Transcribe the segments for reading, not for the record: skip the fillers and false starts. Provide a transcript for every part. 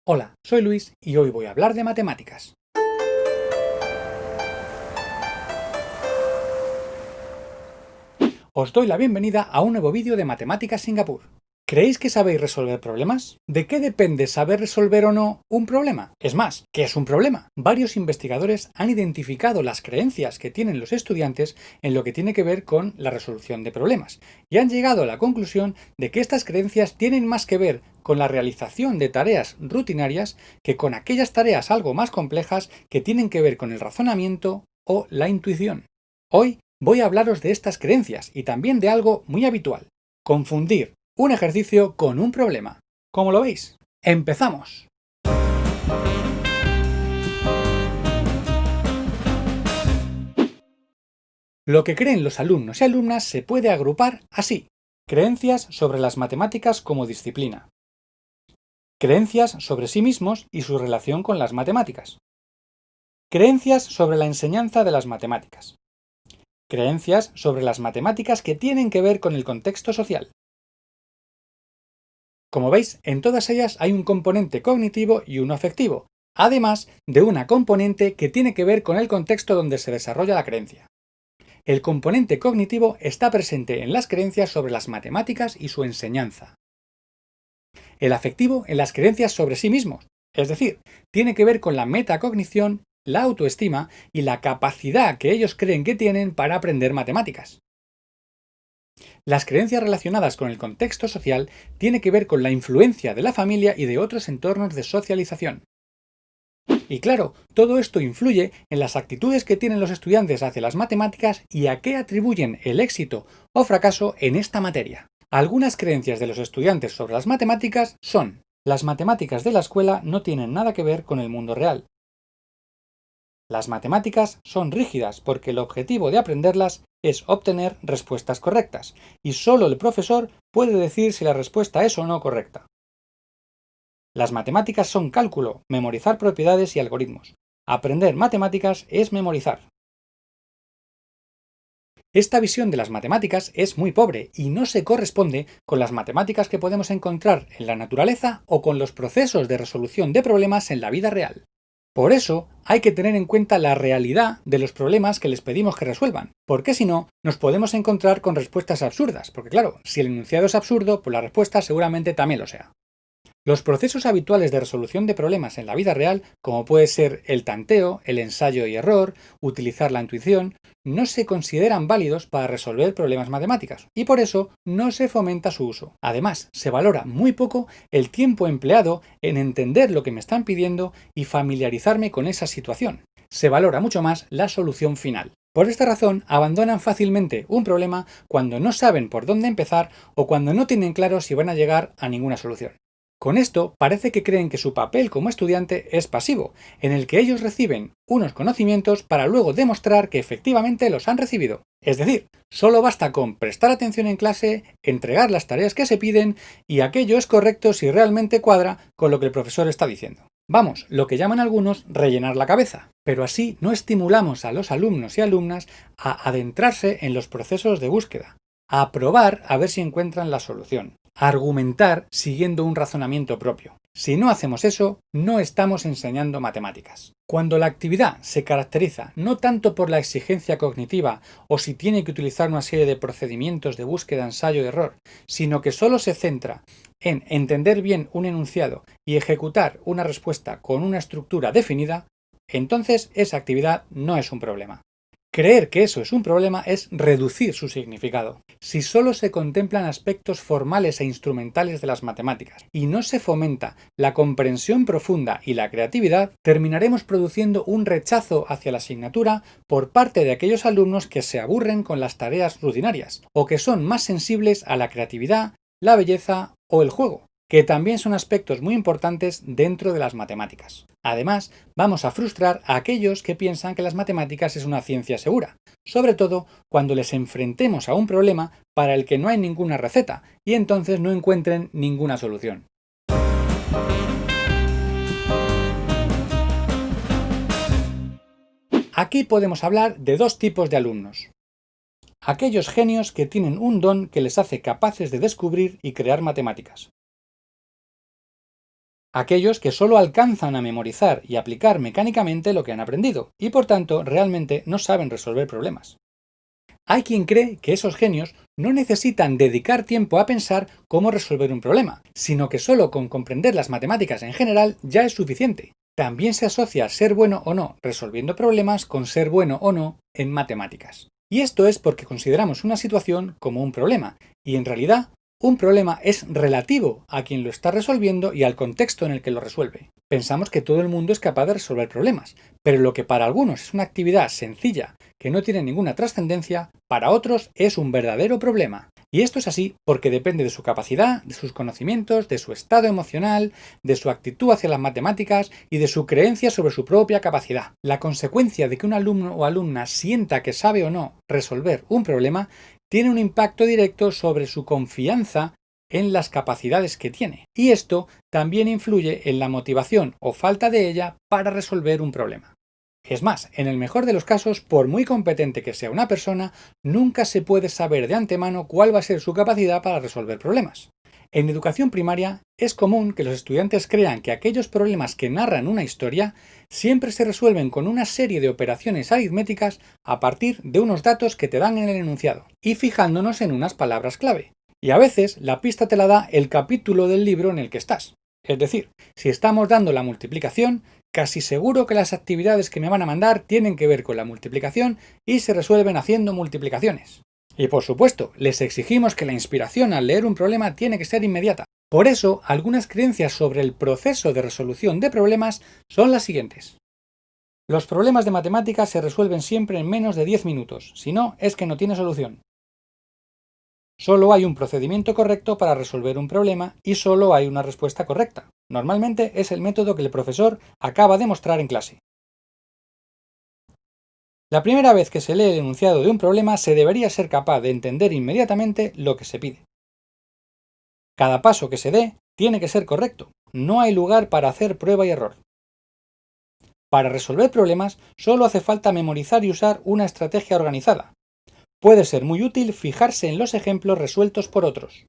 Hola, soy Luis y hoy voy a hablar de matemáticas. Os doy la bienvenida a un nuevo vídeo de Matemáticas Singapur. ¿Creéis que sabéis resolver problemas? ¿De qué depende saber resolver o no un problema? Es más, ¿qué es un problema? Varios investigadores han identificado las creencias que tienen los estudiantes en lo que tiene que ver con la resolución de problemas y han llegado a la conclusión de que estas creencias tienen más que ver con la realización de tareas rutinarias que con aquellas tareas algo más complejas que tienen que ver con el razonamiento o la intuición. Hoy voy a hablaros de estas creencias y también de algo muy habitual: confundir un ejercicio con un problema. ¿Cómo lo veis? ¡Empezamos! Lo que creen los alumnos y alumnas se puede agrupar así: creencias sobre las matemáticas como disciplina, creencias sobre sí mismos y su relación con las matemáticas, creencias sobre la enseñanza de las matemáticas, creencias sobre las matemáticas que tienen que ver con el contexto social. Como veis, en todas ellas hay un componente cognitivo y uno afectivo, además de una componente que tiene que ver con el contexto donde se desarrolla la creencia. El componente cognitivo está presente en las creencias sobre las matemáticas y su enseñanza. El afectivo en las creencias sobre sí mismos, es decir, tiene que ver con la metacognición, la autoestima y la capacidad que ellos creen que tienen para aprender matemáticas. Las creencias relacionadas con el contexto social tienen que ver con la influencia de la familia y de otros entornos de socialización. Y claro, todo esto influye en las actitudes que tienen los estudiantes hacia las matemáticas y a qué atribuyen el éxito o fracaso en esta materia. Algunas creencias de los estudiantes sobre las matemáticas son: las matemáticas de la escuela no tienen nada que ver con el mundo real. Las matemáticas son rígidas porque el objetivo de aprenderlas es obtener respuestas correctas, y solo el profesor puede decir si la respuesta es o no correcta. Las matemáticas son cálculo, memorizar propiedades y algoritmos. Aprender matemáticas es memorizar. Esta visión de las matemáticas es muy pobre y no se corresponde con las matemáticas que podemos encontrar en la naturaleza o con los procesos de resolución de problemas en la vida real. Por eso, hay que tener en cuenta la realidad de los problemas que les pedimos que resuelvan, porque si no, nos podemos encontrar con respuestas absurdas, porque claro, si el enunciado es absurdo, pues la respuesta seguramente también lo sea. Los procesos habituales de resolución de problemas en la vida real, como puede ser el tanteo, el ensayo y error, utilizar la intuición, no se consideran válidos para resolver problemas matemáticos, y por eso no se fomenta su uso. Además, se valora muy poco el tiempo empleado en entender lo que me están pidiendo y familiarizarme con esa situación. Se valora mucho más la solución final. Por esta razón, abandonan fácilmente un problema cuando no saben por dónde empezar o cuando no tienen claro si van a llegar a ninguna solución. Con esto parece que creen que su papel como estudiante es pasivo, en el que ellos reciben unos conocimientos para luego demostrar que efectivamente los han recibido. Es decir, solo basta con prestar atención en clase, entregar las tareas que se piden y aquello es correcto si realmente cuadra con lo que el profesor está diciendo. Vamos, lo que llaman algunos rellenar la cabeza. Pero así no estimulamos a los alumnos y alumnas a adentrarse en los procesos de búsqueda, a probar a ver si encuentran la solución, a argumentar siguiendo un razonamiento propio. Si no hacemos eso, no estamos enseñando matemáticas. Cuando la actividad se caracteriza no tanto por la exigencia cognitiva o si tiene que utilizar una serie de procedimientos de búsqueda, ensayo y error, sino que solo se centra en entender bien un enunciado y ejecutar una respuesta con una estructura definida, entonces esa actividad no es un problema. Creer que eso es un problema es reducir su significado. Si solo se contemplan aspectos formales e instrumentales de las matemáticas y no se fomenta la comprensión profunda y la creatividad, terminaremos produciendo un rechazo hacia la asignatura por parte de aquellos alumnos que se aburren con las tareas rutinarias o que son más sensibles a la creatividad, la belleza o el juego, que también son aspectos muy importantes dentro de las matemáticas. Además, vamos a frustrar a aquellos que piensan que las matemáticas es una ciencia segura, sobre todo cuando les enfrentemos a un problema para el que no hay ninguna receta y entonces no encuentren ninguna solución. Aquí podemos hablar de dos tipos de alumnos: aquellos genios que tienen un don que les hace capaces de descubrir y crear matemáticas. aquellos que solo alcanzan a memorizar y aplicar mecánicamente lo que han aprendido, y por tanto realmente no saben resolver problemas. Hay quien cree que esos genios no necesitan dedicar tiempo a pensar cómo resolver un problema, sino que solo con comprender las matemáticas en general ya es suficiente. También se asocia ser bueno o no resolviendo problemas con ser bueno o no en matemáticas. Y esto es porque consideramos una situación como un problema, y en realidad un problema es relativo a quien lo está resolviendo y al contexto en el que lo resuelve. Pensamos que todo el mundo es capaz de resolver problemas, pero lo que para algunos es una actividad sencilla que no tiene ninguna trascendencia, para otros es un verdadero problema. Y esto es así porque depende de su capacidad, de sus conocimientos, de su estado emocional, de su actitud hacia las matemáticas y de su creencia sobre su propia capacidad. La consecuencia de que un alumno o alumna sienta que sabe o no resolver un problema tiene un impacto directo sobre su confianza en las capacidades que tiene. Y esto también influye en la motivación o falta de ella para resolver un problema. Es más, en el mejor de los casos, por muy competente que sea una persona, nunca se puede saber de antemano cuál va a ser su capacidad para resolver problemas. En educación primaria es común que los estudiantes crean que aquellos problemas que narran una historia siempre se resuelven con una serie de operaciones aritméticas a partir de unos datos que te dan en el enunciado, y fijándonos en unas palabras clave. Y a veces la pista te la da el capítulo del libro en el que estás. Es decir, si estamos dando la multiplicación, casi seguro que las actividades que me van a mandar tienen que ver con la multiplicación y se resuelven haciendo multiplicaciones. Y por supuesto, les exigimos que la inspiración al leer un problema tiene que ser inmediata. Por eso, algunas creencias sobre el proceso de resolución de problemas son las siguientes. Los problemas de matemáticas se resuelven siempre en menos de 10 minutos, si no, es que no tiene solución. Solo hay un procedimiento correcto para resolver un problema y solo hay una respuesta correcta. Normalmente es el método que el profesor acaba de mostrar en clase. La primera vez que se lee el enunciado de un problema se debería ser capaz de entender inmediatamente lo que se pide. Cada paso que se dé tiene que ser correcto. No hay lugar para hacer prueba y error. Para resolver problemas solo hace falta memorizar y usar una estrategia organizada. Puede ser muy útil fijarse en los ejemplos resueltos por otros.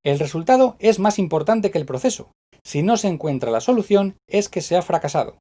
El resultado es más importante que el proceso. Si no se encuentra la solución, es que se ha fracasado.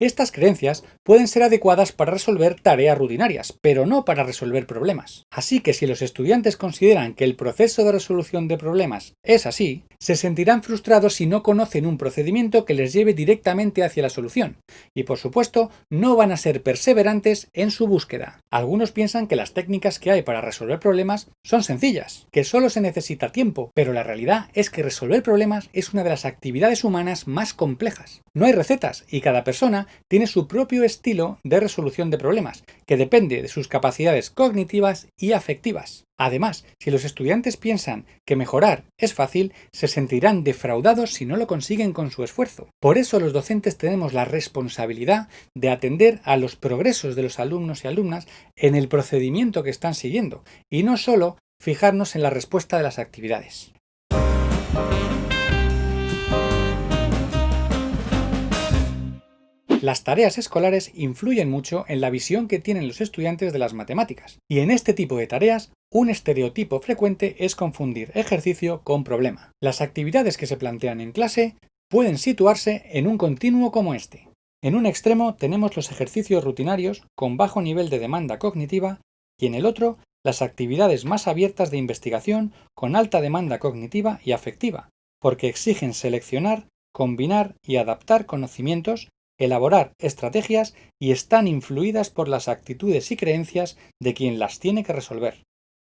Estas creencias pueden ser adecuadas para resolver tareas rutinarias, pero no para resolver problemas. Así que si los estudiantes consideran que el proceso de resolución de problemas es así, se sentirán frustrados si no conocen un procedimiento que les lleve directamente hacia la solución, y por supuesto no van a ser perseverantes en su búsqueda. Algunos piensan que las técnicas que hay para resolver problemas son sencillas, que solo se necesita tiempo, pero la realidad es que resolver problemas es una de las actividades humanas más complejas. No hay recetas y cada persona tiene su propio estilo de resolución de problemas, que depende de sus capacidades cognitivas y afectivas. Además, si los estudiantes piensan que mejorar es fácil, se sentirán defraudados si no lo consiguen con su esfuerzo. Por eso los docentes tenemos la responsabilidad de atender a los progresos de los alumnos y alumnas en el procedimiento que están siguiendo, y no solo fijarnos en la respuesta de las actividades. Las tareas escolares influyen mucho en la visión que tienen los estudiantes de las matemáticas, y en este tipo de tareas, un estereotipo frecuente es confundir ejercicio con problema. Las actividades que se plantean en clase pueden situarse en un continuo como este. En un extremo tenemos los ejercicios rutinarios con bajo nivel de demanda cognitiva y en el otro las actividades más abiertas de investigación con alta demanda cognitiva y afectiva, porque exigen seleccionar, combinar y adaptar conocimientos, elaborar estrategias y están influidas por las actitudes y creencias de quien las tiene que resolver.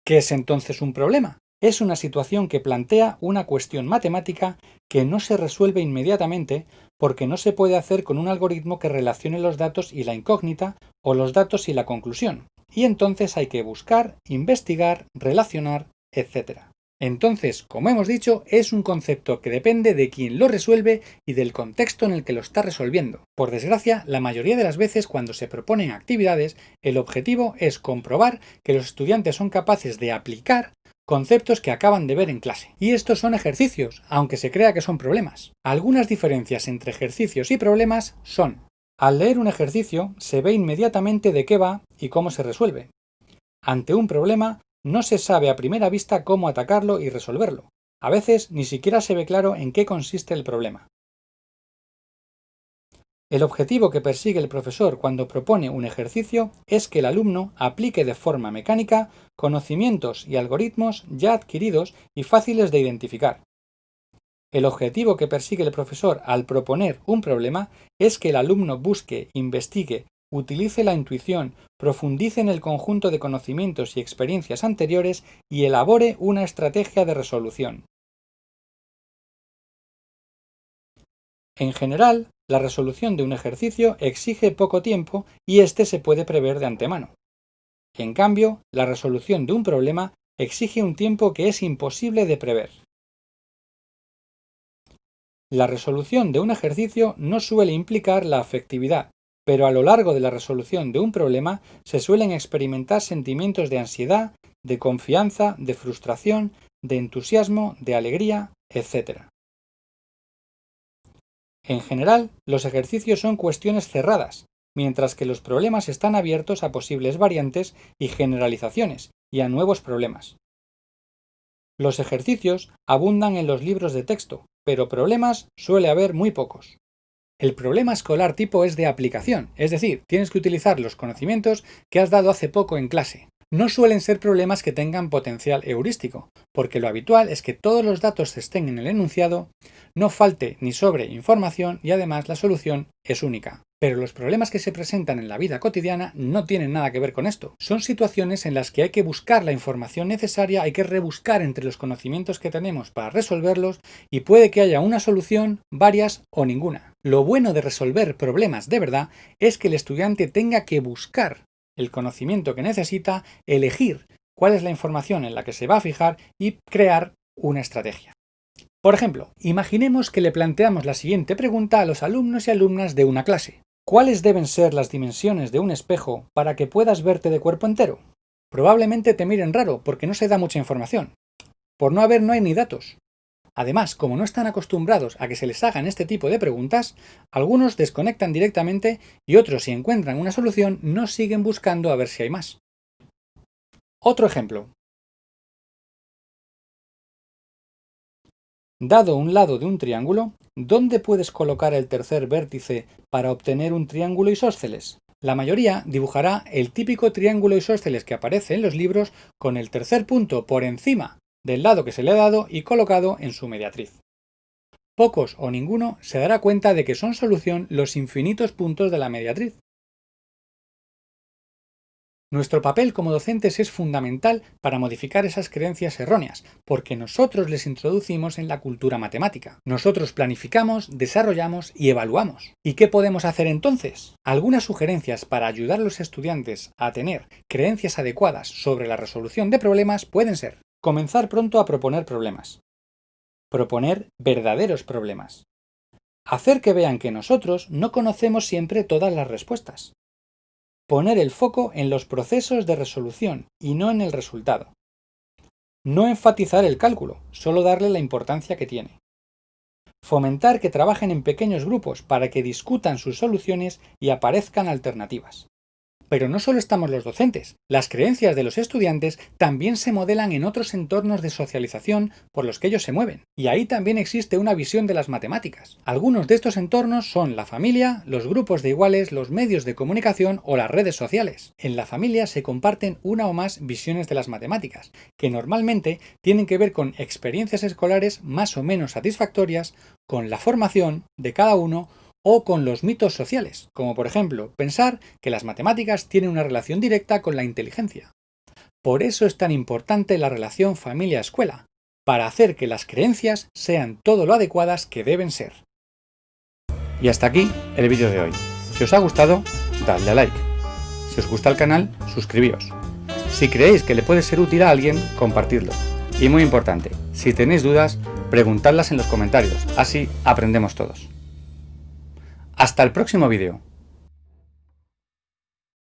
¿Qué es entonces un problema? Es una situación que plantea una cuestión matemática que no se resuelve inmediatamente porque no se puede hacer con un algoritmo que relacione los datos y la incógnita o los datos y la conclusión. Y entonces hay que buscar, investigar, relacionar, etc. Entonces, como hemos dicho, es un concepto que depende de quien lo resuelve y del contexto en el que lo está resolviendo. Por desgracia, la mayoría de las veces cuando se proponen actividades, el objetivo es comprobar que los estudiantes son capaces de aplicar conceptos que acaban de ver en clase. Y estos son ejercicios, aunque se crea que son problemas. Algunas diferencias entre ejercicios y problemas son: al leer un ejercicio, se ve inmediatamente de qué va y cómo se resuelve. Ante un problema, no se sabe a primera vista cómo atacarlo y resolverlo. A veces ni siquiera se ve claro en qué consiste el problema. El objetivo que persigue el profesor cuando propone un ejercicio es que el alumno aplique de forma mecánica conocimientos y algoritmos ya adquiridos y fáciles de identificar. El objetivo que persigue el profesor al proponer un problema es que el alumno busque, investigue, utilice la intuición, profundice en el conjunto de conocimientos y experiencias anteriores y elabore una estrategia de resolución. En general, la resolución de un ejercicio exige poco tiempo y éste se puede prever de antemano. En cambio, la resolución de un problema exige un tiempo que es imposible de prever. La resolución de un ejercicio no suele implicar la afectividad, pero a lo largo de la resolución de un problema se suelen experimentar sentimientos de ansiedad, de confianza, de frustración, de entusiasmo, de alegría, etc. En general, los ejercicios son cuestiones cerradas, mientras que los problemas están abiertos a posibles variantes y generalizaciones, y a nuevos problemas. Los ejercicios abundan en los libros de texto, pero problemas suele haber muy pocos. El problema escolar tipo es de aplicación, es decir, tienes que utilizar los conocimientos que has dado hace poco en clase. No suelen ser problemas que tengan potencial heurístico, porque lo habitual es que todos los datos estén en el enunciado, no falte ni sobre información y además la solución es única. Pero los problemas que se presentan en la vida cotidiana no tienen nada que ver con esto. Son situaciones en las que hay que buscar la información necesaria, hay que rebuscar entre los conocimientos que tenemos para resolverlos y puede que haya una solución, varias o ninguna. Lo bueno de resolver problemas de verdad es que el estudiante tenga que buscar el conocimiento que necesita, elegir cuál es la información en la que se va a fijar y crear una estrategia. Por ejemplo, imaginemos que le planteamos la siguiente pregunta a los alumnos y alumnas de una clase. ¿Cuáles deben ser las dimensiones de un espejo para que puedas verte de cuerpo entero? Probablemente te miren raro porque no se da mucha información. Por no haber no hay ni datos. Además, como no están acostumbrados a que se les hagan este tipo de preguntas, algunos desconectan directamente y otros, si encuentran una solución, no siguen buscando a ver si hay más. Otro ejemplo. Dado un lado de un triángulo, ¿dónde puedes colocar el tercer vértice para obtener un triángulo isósceles? La mayoría dibujará el típico triángulo isósceles que aparece en los libros con el tercer punto por encima del lado que se le ha dado y colocado en su mediatriz. Pocos o ninguno se dará cuenta de que son solución los infinitos puntos de la mediatriz. Nuestro papel como docentes es fundamental para modificar esas creencias erróneas, porque nosotros les introducimos en la cultura matemática. Nosotros planificamos, desarrollamos y evaluamos. ¿Y qué podemos hacer entonces? Algunas sugerencias para ayudar a los estudiantes a tener creencias adecuadas sobre la resolución de problemas pueden ser: comenzar pronto a proponer problemas. Proponer verdaderos problemas. Hacer que vean que nosotros no conocemos siempre todas las respuestas. Poner el foco en los procesos de resolución y no en el resultado. No enfatizar el cálculo, solo darle la importancia que tiene. Fomentar que trabajen en pequeños grupos para que discutan sus soluciones y aparezcan alternativas. Pero no solo estamos los docentes, las creencias de los estudiantes también se modelan en otros entornos de socialización por los que ellos se mueven, y ahí también existe una visión de las matemáticas. Algunos de estos entornos son la familia, los grupos de iguales, los medios de comunicación o las redes sociales. En la familia se comparten una o más visiones de las matemáticas, que normalmente tienen que ver con experiencias escolares más o menos satisfactorias, con la formación de cada uno o con los mitos sociales, como por ejemplo pensar que las matemáticas tienen una relación directa con la inteligencia. Por eso es tan importante la relación familia-escuela, para hacer que las creencias sean todo lo adecuadas que deben ser. Y hasta aquí el vídeo de hoy. Si os ha gustado, dadle a like. Si os gusta el canal, suscribíos. Si creéis que le puede ser útil a alguien, compartidlo. Y muy importante, si tenéis dudas, preguntadlas en los comentarios, así aprendemos todos. Hasta el próximo vídeo.